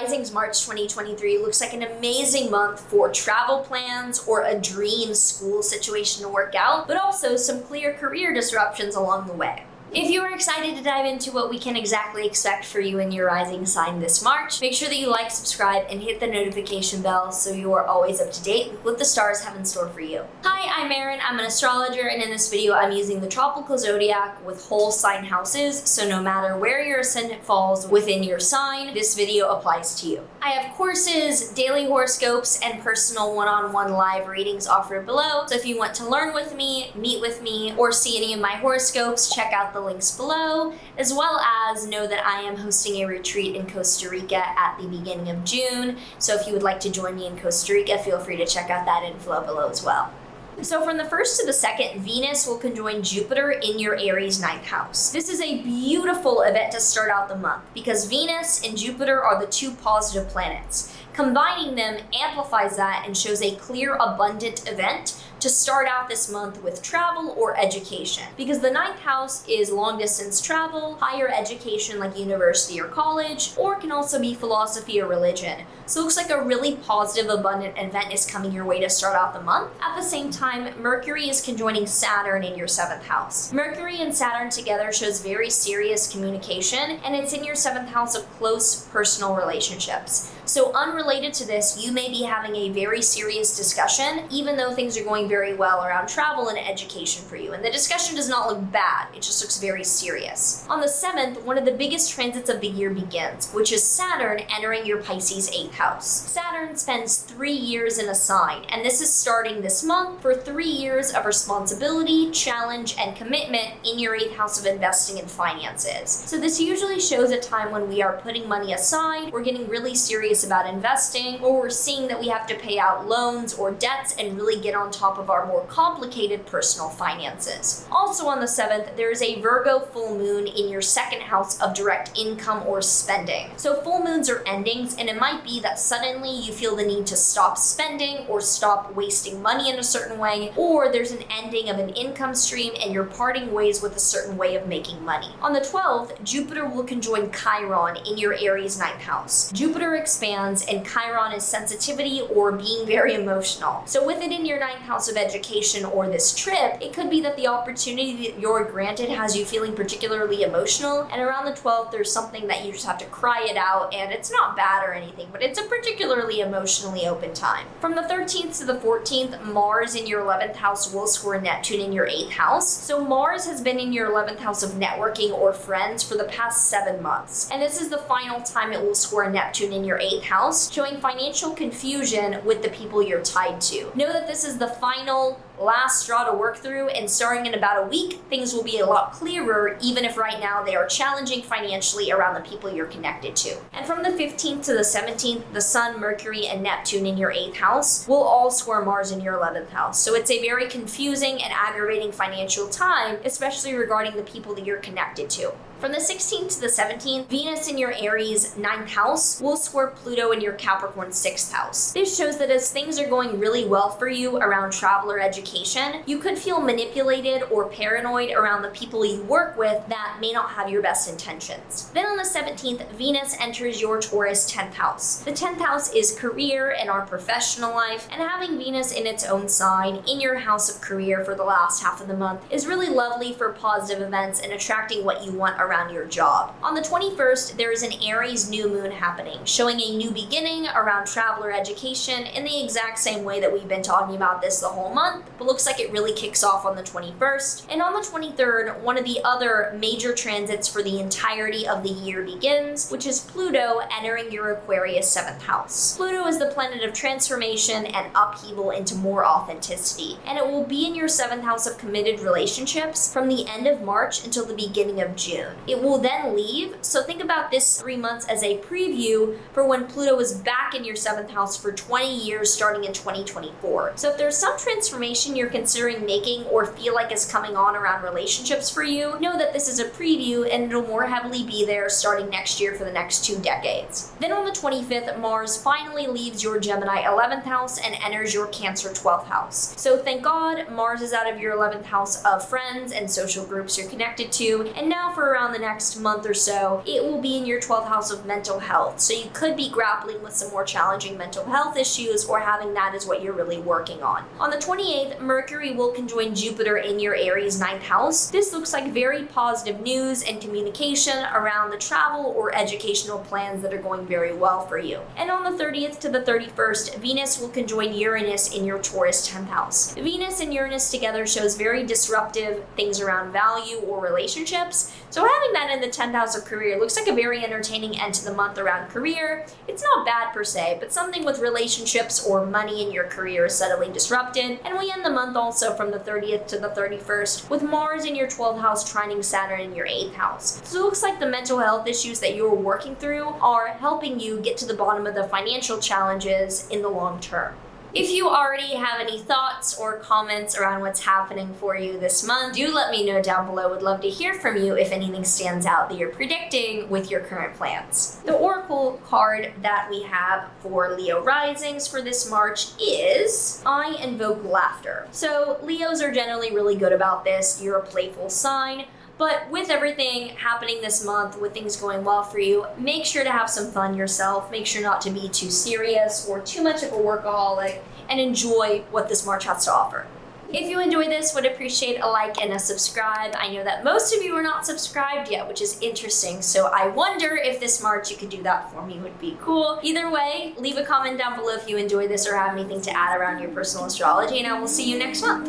Rising's March 2023 looks like an amazing month for travel plans or a dream school situation to work out, but also some clear career disruptions along the way. If you are excited to dive into what we can exactly expect for you in your rising sign this March, make sure that you like, subscribe, and hit the notification bell so you are always up to date with what the stars have in store for you. Hi, I'm Maren. I'm an astrologer, and in this video I'm using the tropical zodiac with whole sign houses, so no matter where your ascendant falls within your sign, this video applies to you. I have courses, daily horoscopes, and personal one-on-one live readings offered below, so if you want to learn with me, meet with me, or see any of my horoscopes, check out the links below, as well as know that I am hosting a retreat in Costa Rica at the beginning of June. So if you would like to join me in Costa Rica, feel free to check out that info below as well. So from the 1st to the 2nd, Venus will conjoin Jupiter in your Aries 9th house. This is a beautiful event to start out the month because Venus and Jupiter are the two positive planets. Combining them amplifies that and shows a clear, abundant event to start out this month with travel or education. Because the 9th house is long distance travel, higher education like university or college, or it can also be philosophy or religion. So it looks like a really positive, abundant event is coming your way to start out the month. At the same time, Mercury is conjoining Saturn in your 7th house. Mercury and Saturn together shows very serious communication, and it's in your 7th house of close personal relationships. So unrelated to this, you may be having a very serious discussion, even though things are going very well around travel and education for you. And the discussion does not look bad, it just looks very serious. On the 7th, one of the biggest transits of the year begins, which is Saturn entering your Pisces 8th house. Saturn spends 3 years in a sign, and this is starting this month for 3 years of responsibility, challenge, and commitment in your 8th house of investing and finances. So this usually shows a time when we are putting money aside, we're getting really serious about investing, or we're seeing that we have to pay out loans or debts and really get on top of our more complicated personal finances. Also on the 7th, there is a Virgo full moon in your 2nd house of direct income or spending. So full moons are endings, and it might be that suddenly you feel the need to stop spending or stop wasting money in a certain way, or there's an ending of an income stream and you're parting ways with a certain way of making money. On the 12th, Jupiter will conjoin Chiron in your Aries 9th house. Jupiter expands, and Chiron is sensitivity or being very emotional. So with it in your 9th house of education or this trip, it could be that the opportunity that you're granted has you feeling particularly emotional, and around the 12th there's something that you just have to cry it out, and it's not bad or anything, but it's a particularly emotionally open time. From the 13th to the 14th, Mars in your 11th house will square Neptune in your 8th house. So Mars has been in your 11th house of networking or friends for the past 7 months, and this is the final time it will square Neptune in your 8th house, showing financial confusion with the people you're tied to. Know that this is the final last straw to work through, and starting in about a week, things will be a lot clearer, even if right now they are challenging financially around the people you're connected to. And from the 15th to the 17th, the Sun, Mercury, and Neptune in your 8th house will all square Mars in your 11th house. So it's a very confusing and aggravating financial time, especially regarding the people that you're connected to. From the 16th to the 17th, Venus in your Aries 9th house will square Pluto in your Capricorn 6th house. This shows that as things are going really well for you around travel or education, you could feel manipulated or paranoid around the people you work with that may not have your best intentions. Then on the 17th, Venus enters your Taurus 10th house. The 10th house is career and our professional life, and having Venus in its own sign in your house of career for the last half of the month is really lovely for positive events and attracting what you want around your job. On the 21st, there is an Aries New Moon happening, showing a new beginning around travel or education in the exact same way that we've been talking about this the whole month, but looks like it really kicks off on the 21st. And on the 23rd, one of the other major transits for the entirety of the year begins, which is Pluto entering your Aquarius 7th house. Pluto is the planet of transformation and upheaval into more authenticity, and it will be in your 7th house of committed relationships from the end of March until the beginning of June. It will then leave, so think about this 3 months as a preview for when Pluto is back in your 7th house for 20 years starting in 2024. So if there's some transformation you're considering making or feel like is coming on around relationships for you, know that this is a preview and it'll more heavily be there starting next year for the next 2 decades. Then on the 25th, Mars finally leaves your Gemini 11th house and enters your Cancer 12th house. So thank God Mars is out of your 11th house of friends and social groups you're connected to, and now for around around the next month or so, it will be in your 12th house of mental health. So you could be grappling with some more challenging mental health issues or having that as what you're really working on. On the 28th, Mercury will conjoin Jupiter in your Aries 9th house. This looks like very positive news and communication around the travel or educational plans that are going very well for you. And on the 30th to the 31st, Venus will conjoin Uranus in your Taurus 10th house. Venus and Uranus together shows very disruptive things around value or relationships. So having that in the 10th house of career looks like a very entertaining end to the month around career. It's not bad per se, but something with relationships or money in your career is suddenly disrupted. And we end the month also from the 30th to the 31st with Mars in your 12th house trining Saturn in your 8th house. So it looks like the mental health issues that you're working through are helping you get to the bottom of the financial challenges in the long term. If you already have any thoughts or comments around what's happening for you this month, do let me know down below. Would love to hear from you if anything stands out that you're predicting with your current plans. The oracle card that we have for Leo risings for this March is I Invoke Laughter. So Leos are generally really good about this. You're a playful sign. But with everything happening this month, with things going well for you, make sure to have some fun yourself. Make sure not to be too serious or too much of a workaholic, and enjoy what this March has to offer. If you enjoy this, would appreciate a like and a subscribe. I know that most of you are not subscribed yet, which is interesting, so I wonder if this March you could do that for me. Would be cool. Either way, leave a comment down below if you enjoy this or have anything to add around your personal astrology, and I will see you next month.